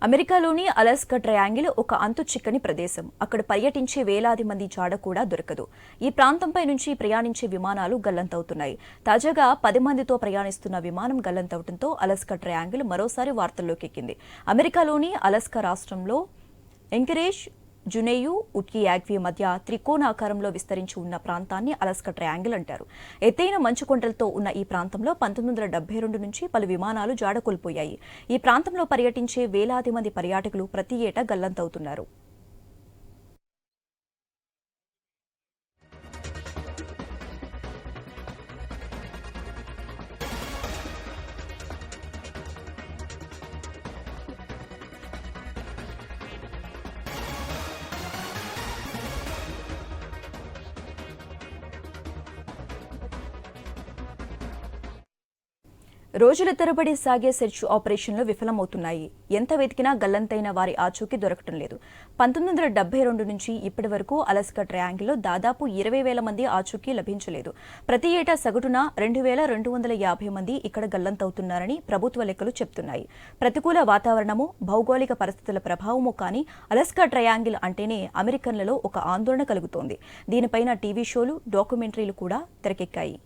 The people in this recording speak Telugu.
అమెరికాలోని అలాస్కా ట్రయాంగిల్ ఒక అంతు చిక్కని ప్రదేశం. అక్కడ పర్యటించే వేలాది మంది జాడ కూడా దొరకదు. ఈ ప్రాంతంపై నుంచి ప్రయాణించే విమానాలు గల్లంతవుతున్నాయి. తాజాగా 10 మందితో ప్రయాణిస్తున్న విమానం గల్లంతవడంతో అలాస్కా ట్రయాంగిల్ మరోసారి వార్తల్లోకి ఎక్కింది. అమెరికాలోని అలాస్కా రాష్ట్రంలో ఎంకరేజ్, జునెయు, ఉట్కియాగ్వి మధ్య త్రికోణాకారంలో విస్తరించి ఉన్న ప్రాంతాన్ని అలాస్కా ట్రయాంగిల్ అంటారు. ఎత్తైన మంచు కొండలతో ఉన్న ఈ ప్రాంతంలో 1972 నుంచి పలు విమానాలు జాడ కోల్పోయాయి. ఈ ప్రాంతంలో పర్యటించే వేలాది మంది పర్యాటకులు ప్రతి ఏటా గల్లంతవుతున్నారు. రోజుల తరబడి సాగే సెర్చ్ ఆపరేషన్లు విఫలమవుతున్నాయి. ఎంత వెతికినా గల్లంతైన వారి ఆచూకీ దొరకటం లేదు. 1972 నుంచి ఇప్పటి వరకు అలాస్కా ట్రయాంగిల్లో దాదాపు 20,000 మంది ఆచూకీ లభించలేదు. ప్రతి ఏటా సగటున 2,250 మంది ఇక్కడ గల్లంతవుతున్నారని ప్రభుత్వ లెక్కలు చెప్తున్నాయి. ప్రతికూల వాతావరణము, భౌగోళిక పరిస్థితుల ప్రభావము కానీ అలాస్కా ట్రయాంగిల్ అంటేనే అమెరికన్లలో ఒక ఆందోళన కలుగుతోంది. దీనిపైన టీవీ షోలు, డాక్యుమెంటరీలు కూడా తెరకెక్కాయి.